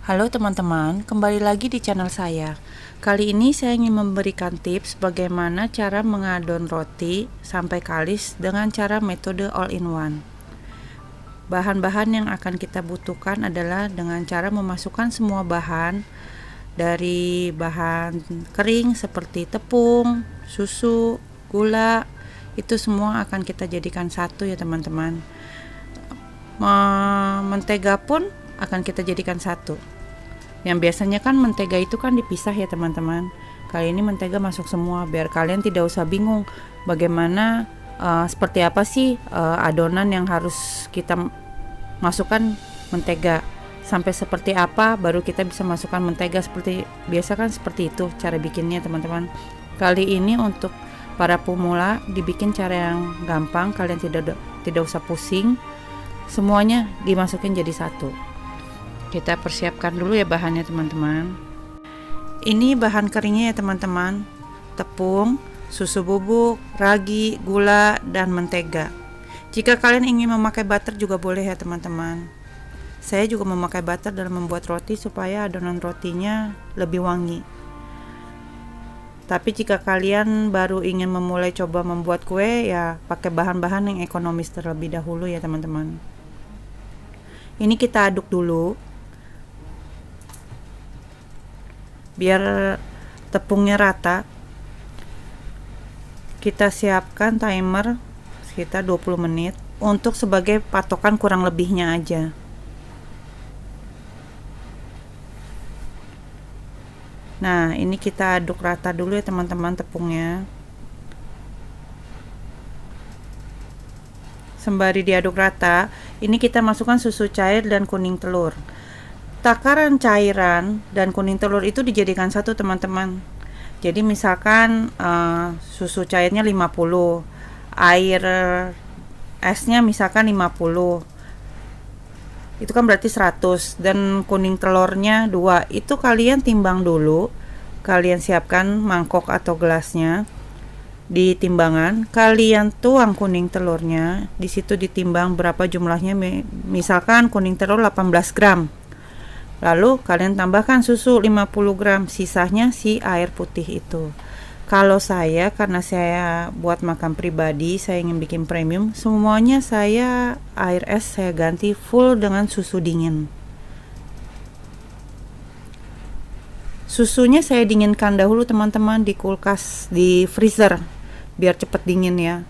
Halo teman-teman, kembali lagi di channel saya. Kali ini saya ingin memberikan tips bagaimana cara mengadon roti sampai kalis dengan cara metode all-in-one. Bahan-bahan yang akan kita butuhkan adalah dengan cara memasukkan semua bahan dari bahan kering seperti tepung, susu, gula, itu semua akan kita jadikan satu ya teman-teman. Mentega pun akan kita jadikan satu. Yang biasanya kan mentega itu kan dipisah ya teman-teman. Kali ini mentega masuk semua biar kalian tidak usah bingung bagaimana seperti apa sih adonan yang harus kita masukkan mentega, sampai seperti apa baru kita bisa masukkan mentega. Seperti biasa kan seperti itu cara bikinnya teman-teman. Kali ini untuk para pemula dibikin cara yang gampang, kalian tidak usah pusing. Semuanya dimasukin jadi satu. Kita persiapkan dulu ya bahannya teman-teman. Ini bahan keringnya ya teman-teman. Tepung, susu bubuk, ragi, gula, dan mentega. Jika kalian ingin memakai butter juga boleh ya teman-teman. Saya juga memakai butter dalam membuat roti supaya adonan rotinya lebih wangi. Tapi jika kalian baru ingin memulai coba membuat kue, ya pakai bahan-bahan yang ekonomis terlebih dahulu ya teman-teman. Ini kita aduk dulu biar tepungnya rata. Kita siapkan timer sekitar 20 menit untuk sebagai patokan kurang lebihnya aja. Nah, ini kita aduk rata dulu ya teman-teman tepungnya. Sembari diaduk rata, ini kita masukkan susu cair dan kuning telur. Takaran cairan dan kuning telur itu dijadikan satu teman-teman. Jadi misalkan susu cairnya 50, air esnya misalkan 50, itu kan berarti 100, dan kuning telurnya 2. Itu kalian timbang dulu. Kalian siapkan mangkok atau gelasnya di timbangan, kalian tuang kuning telurnya, di situ ditimbang berapa jumlahnya. Misalkan kuning telur 18 gram. Lalu kalian tambahkan susu 50 gram, sisanya si air putih itu. Kalau saya, karena saya buat makan pribadi, saya ingin bikin premium, semuanya saya air es saya ganti full dengan susu dingin. Susunya saya dinginkan dahulu teman-teman di kulkas, di freezer, biar cepet dingin ya.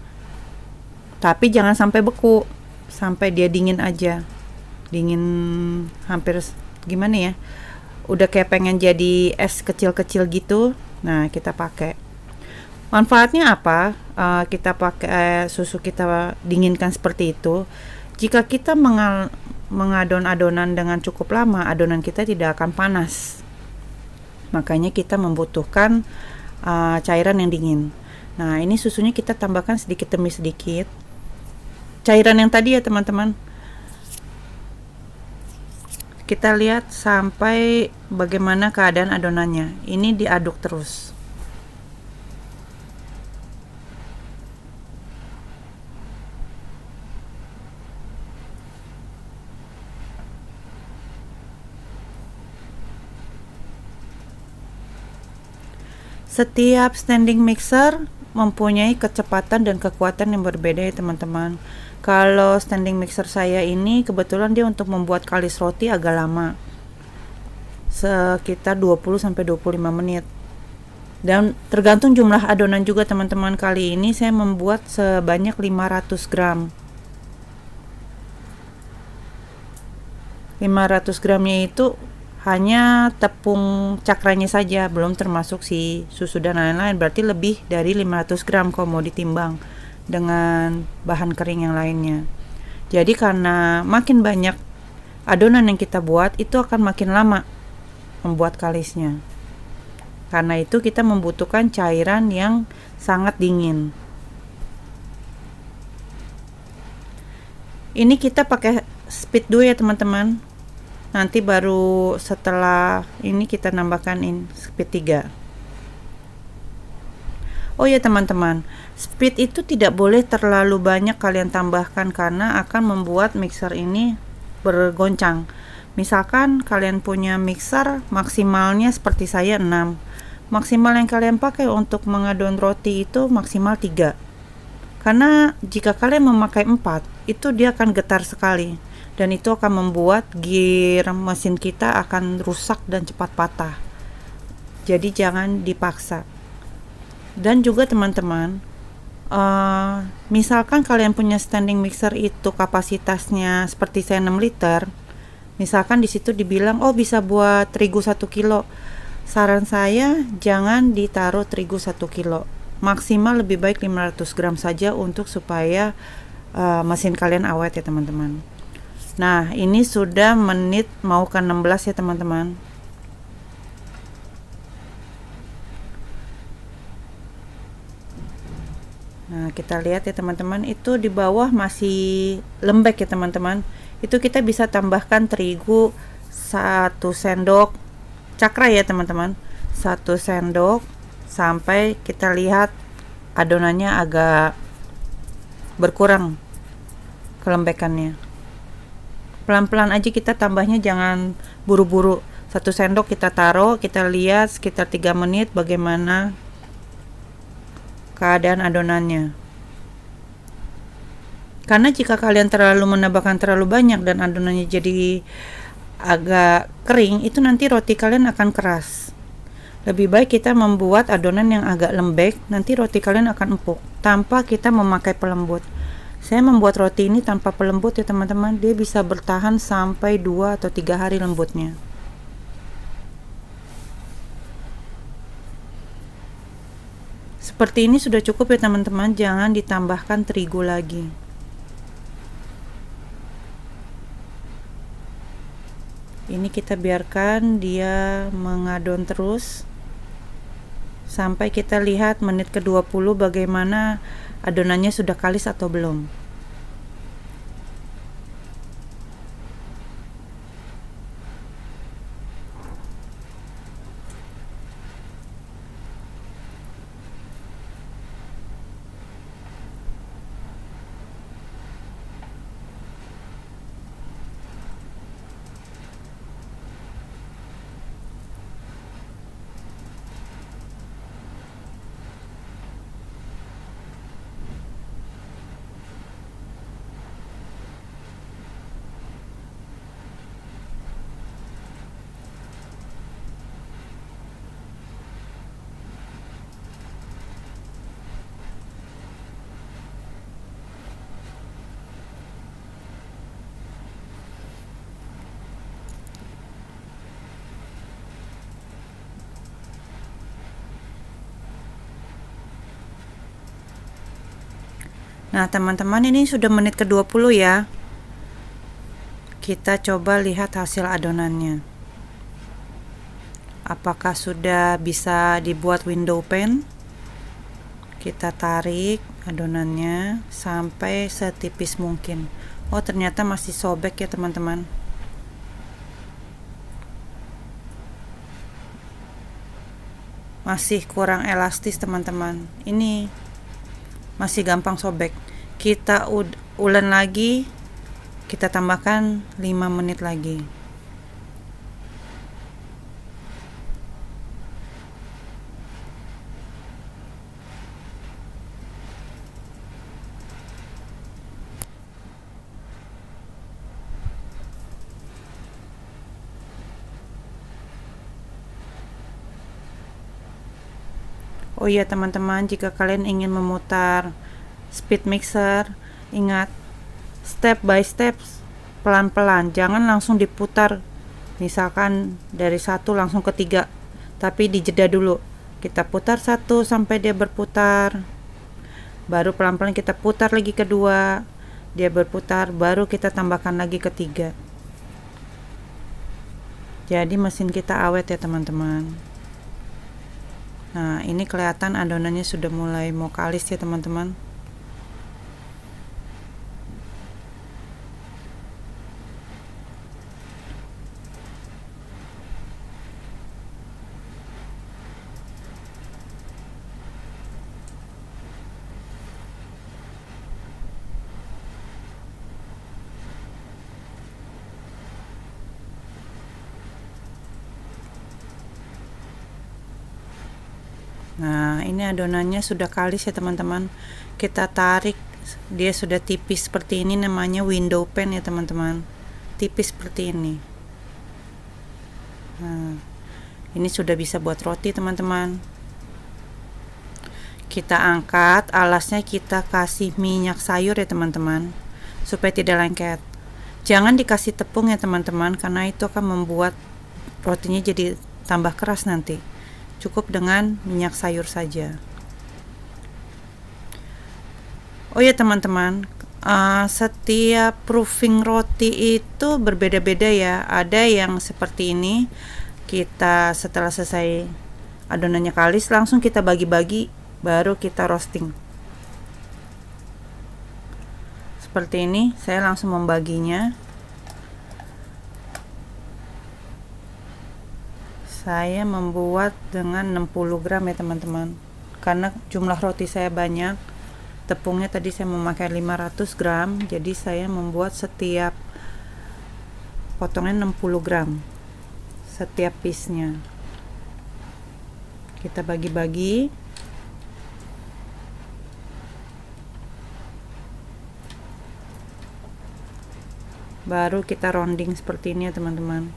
Tapi jangan sampai beku, sampai dia dingin aja. Dingin hampir gimana ya, udah kayak pengen jadi es kecil-kecil gitu. Nah, kita pakai. Manfaatnya apa? Kita pakai susu kita dinginkan seperti itu. Jika kita mengadon adonan dengan cukup lama, adonan kita tidak akan panas. Makanya kita membutuhkan cairan yang dingin. Nah, ini susunya kita tambahkan sedikit demi sedikit. Cairan yang tadi ya teman-teman. Kita lihat sampai bagaimana keadaan adonannya. Ini diaduk terus. Setiap standing mixer mempunyai kecepatan dan kekuatan yang berbeda ya teman-teman. Kalau standing mixer saya ini kebetulan dia untuk membuat kalis roti agak lama, sekitar 20-25 menit. Dan tergantung jumlah adonan juga teman-teman. Kali ini saya membuat sebanyak 500 gram. 500 gramnya itu hanya tepung cakranya saja, belum termasuk si susu dan lain-lain. Berarti lebih dari 500 gram kalau mau ditimbang dengan bahan kering yang lainnya. Jadi karena makin banyak adonan yang kita buat, itu akan makin lama membuat kalisnya. Karena itu kita membutuhkan cairan yang sangat dingin. Ini kita pakai speed dulu ya teman-teman. Nanti baru setelah ini kita nambahkan speed 3. Oh ya teman-teman, speed itu tidak boleh terlalu banyak kalian tambahkan karena akan membuat mixer ini bergoncang. Misalkan kalian punya mixer maksimalnya seperti saya 6. Maksimal yang kalian pakai untuk mengadon roti itu maksimal 3. Karena jika kalian memakai 4, itu dia akan getar sekali. Dan itu akan membuat gear mesin kita akan rusak dan cepat patah. Jadi jangan dipaksa. Dan juga teman-teman, misalkan kalian punya standing mixer itu kapasitasnya seperti saya 6 liter, misalkan di situ dibilang bisa buat terigu 1 kilo. Saran saya jangan ditaruh terigu 1 kilo. Maksimal lebih baik 500 gram saja untuk supaya mesin kalian awet ya teman-teman. Nah, ini sudah menit mau ke 16 ya teman-teman. Nah, kita lihat ya teman-teman, itu di bawah masih lembek ya teman-teman. Itu kita bisa tambahkan terigu 1 sendok cakra ya teman-teman. 1 sendok sampai kita lihat adonannya agak berkurang kelembekannya. Pelan-pelan aja kita tambahnya, jangan buru-buru. 1 sendok kita taruh, kita lihat sekitar 3 menit bagaimana keadaan adonannya. Karena jika kalian terlalu menambahkan terlalu banyak dan adonannya jadi agak kering, itu nanti roti kalian akan keras. Lebih baik kita membuat adonan yang agak lembek, nanti roti kalian akan empuk tanpa kita memakai pelembut. Saya membuat roti ini tanpa pelembut ya teman-teman, dia bisa bertahan sampai 2 atau 3 hari lembutnya. Seperti ini sudah cukup ya teman-teman, jangan ditambahkan terigu lagi. Ini kita biarkan dia mengadon terus sampai kita lihat menit ke-20 bagaimana adonannya sudah kalis atau belum. Nah teman-teman, ini sudah menit ke-20 ya. Kita coba lihat hasil adonannya. Apakah sudah bisa dibuat window pane? Kita tarik adonannya sampai setipis mungkin. Oh, ternyata masih sobek ya teman-teman. Masih kurang elastis teman-teman. Ini masih gampang sobek. Kita ulen lagi, kita tambahkan 5 menit lagi. Oh iya teman-teman, jika kalian ingin memutar speed mixer, ingat step by step, pelan-pelan, jangan langsung diputar. Misalkan dari 1 langsung ke 3, tapi dijeda dulu. Kita putar 1 sampai dia berputar, baru pelan-pelan kita putar lagi kedua, dia berputar, baru kita tambahkan lagi ketiga. Jadi mesin kita awet ya teman-teman. Nah, ini kelihatan adonannya sudah mulai mau kalis ya teman-teman. Nah, ini adonannya sudah kalis ya teman-teman. Kita tarik, dia sudah tipis seperti ini, namanya window pan ya teman-teman. Tipis seperti ini. Nah, ini sudah bisa buat roti teman-teman. Kita angkat, alasnya kita kasih minyak sayur ya teman-teman, supaya tidak lengket. Jangan dikasih tepung ya teman-teman, karena itu akan membuat rotinya jadi tambah keras nanti. Cukup dengan minyak sayur saja. Oh ya teman-teman, setiap proofing roti itu berbeda-beda ya. Ada yang seperti ini, kita setelah selesai adonannya kalis langsung kita bagi-bagi, baru kita roasting. Seperti ini, saya langsung membaginya. Saya membuat dengan 60 gram ya teman-teman, karena jumlah roti saya banyak. Tepungnya tadi saya memakai 500 gram, jadi saya membuat setiap potongnya 60 gram setiap piece-nya. Kita bagi-bagi. Baru kita rounding seperti ini ya teman-teman.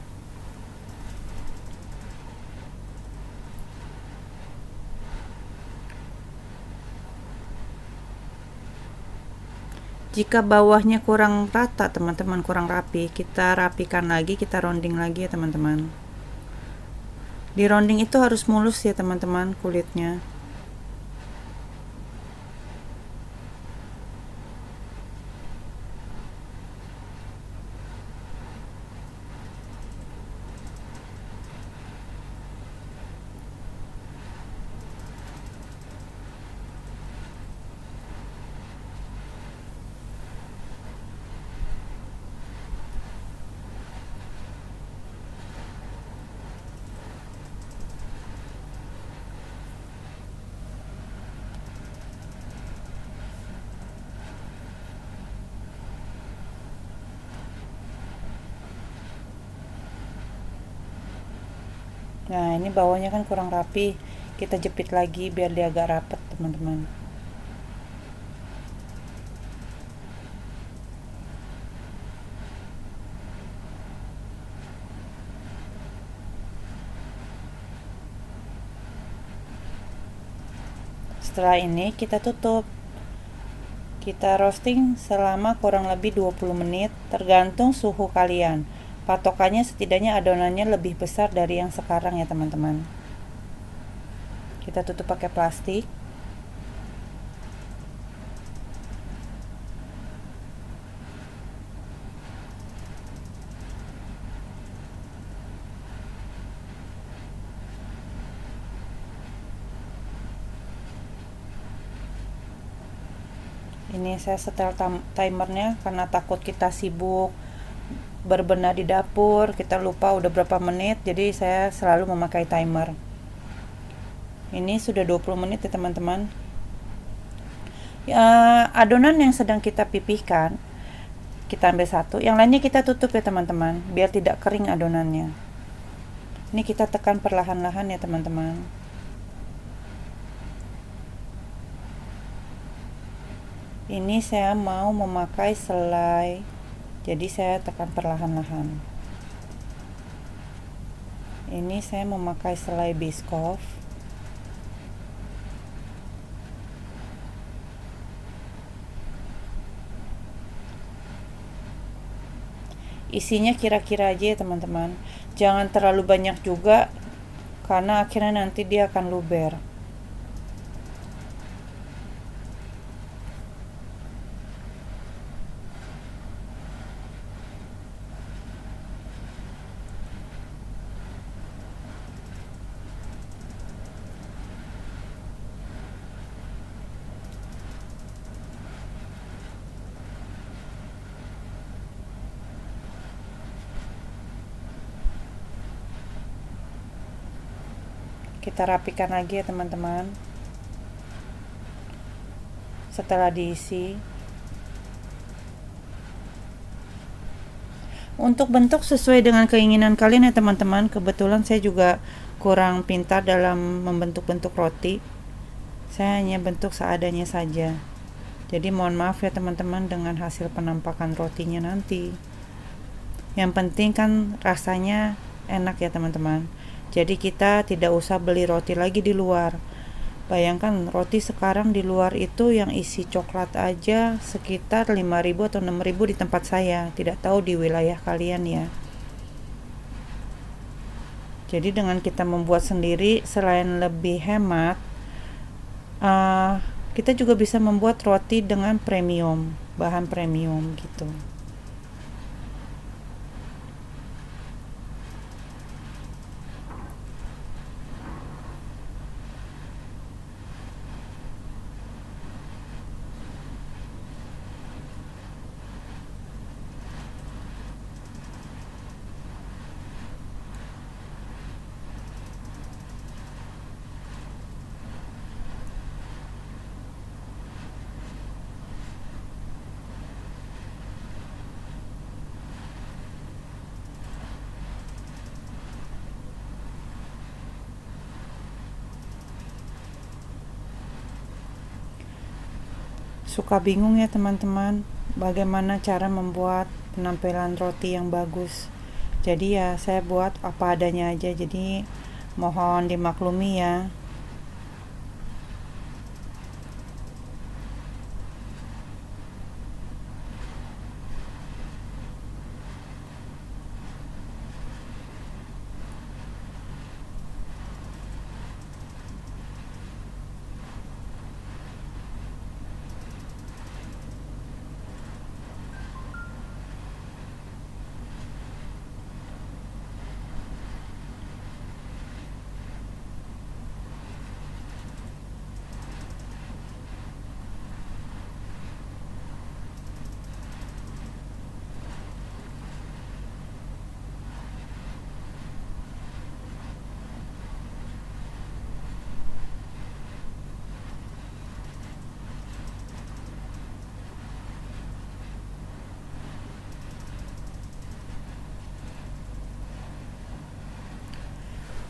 Jika bawahnya kurang rata teman-teman, kurang rapi, kita rapikan lagi, kita rounding lagi ya teman-teman. Di rounding itu harus mulus ya teman-teman kulitnya. Nah, ini bawahnya kan kurang rapi, kita jepit lagi biar dia agak rapet teman-teman. Setelah ini kita tutup. Kita roasting selama kurang lebih 20 menit, tergantung suhu kalian. Patokannya setidaknya adonannya lebih besar dari yang sekarang ya teman-teman. Kita tutup pakai plastik. Ini saya setel timernya karena takut kita sibuk berbenah di dapur, kita lupa udah berapa menit, jadi saya selalu memakai timer. Ini sudah 20 menit ya teman-teman. Adonan yang sedang kita pipihkan, kita ambil satu, yang lainnya kita tutup ya teman-teman, biar tidak kering adonannya. Ini kita tekan perlahan-lahan ya teman-teman. Ini saya mau memakai selai, jadi saya tekan perlahan-lahan. Ini saya memakai selai Biscoff. Isinya kira-kira aja ya teman-teman, jangan terlalu banyak juga karena akhirnya nanti dia akan luber. Kita rapikan lagi ya teman-teman. Setelah diisi, untuk bentuk sesuai dengan keinginan kalian ya teman-teman. Kebetulan saya juga kurang pintar dalam membentuk-bentuk roti, Saya hanya bentuk seadanya saja. Jadi mohon maaf ya teman-teman dengan hasil penampakan rotinya nanti. Yang penting kan rasanya enak ya teman-teman. Jadi kita tidak usah beli roti lagi di luar. Bayangkan roti sekarang di luar itu yang isi coklat aja sekitar 5.000 atau 6.000 di tempat saya. Tidak tahu di wilayah kalian ya. Jadi dengan kita membuat sendiri, selain lebih hemat, kita juga bisa membuat roti dengan premium, bahan premium gitu. Suka bingung ya teman-teman, bagaimana cara membuat penampilan roti yang bagus. Jadi ya saya buat apa adanya aja, jadi mohon dimaklumi ya.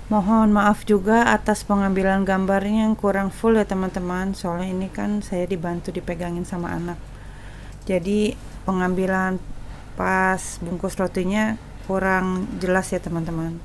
Mohon maaf juga atas pengambilan gambarnya yang kurang full ya teman-teman. Soalnya ini kan saya dibantu dipegangin sama anak. Jadi pengambilan pas bungkus rotinya kurang jelas ya teman-teman.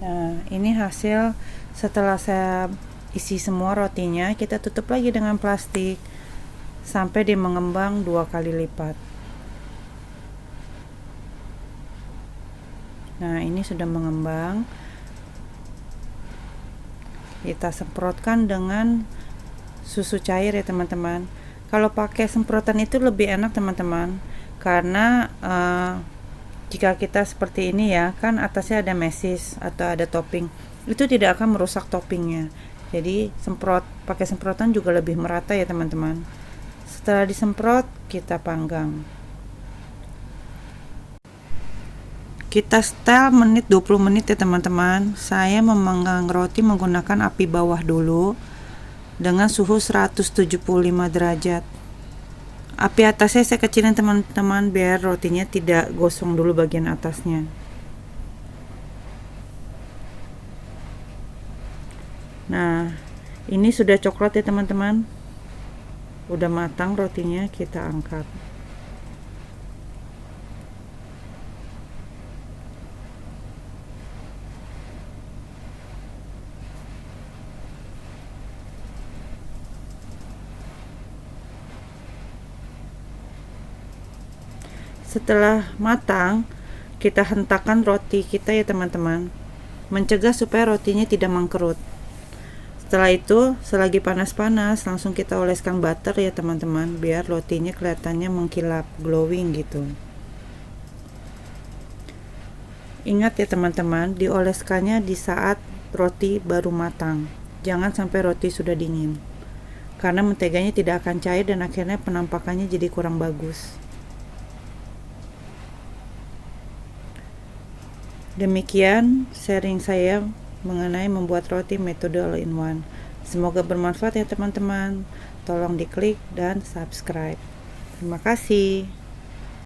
Nah, ini hasil setelah saya isi semua rotinya. Kita tutup lagi dengan plastik sampai dia mengembang 2 kali lipat. Nah, ini sudah mengembang. Kita semprotkan dengan susu cair ya teman-teman. Kalau pakai semprotan itu lebih enak teman-teman, karena jika kita seperti ini ya, kan atasnya ada mesis atau ada topping, itu tidak akan merusak toppingnya. Jadi pakai semprotan juga lebih merata ya teman-teman. Setelah disemprot, kita panggang. Kita setel 20 menit ya teman-teman. Saya memanggang roti menggunakan api bawah dulu dengan suhu 175 derajat. Api atasnya saya kecilin teman-teman biar rotinya tidak gosong dulu bagian atasnya. Nah, ini sudah coklat ya teman-teman. Udah matang rotinya, kita angkat. Setelah matang, kita hentakkan roti kita ya teman-teman, mencegah supaya rotinya tidak mengkerut. Setelah itu, selagi panas-panas, langsung kita oleskan butter ya teman-teman, biar rotinya kelihatannya mengkilap, glowing gitu. Ingat ya teman-teman, dioleskannya di saat roti baru matang. Jangan sampai roti sudah dingin, karena menteganya tidak akan cair dan akhirnya penampakannya jadi kurang bagus. Demikian sharing saya mengenai membuat roti metode all-in-one. Semoga bermanfaat ya teman-teman. Tolong diklik dan subscribe. Terima kasih.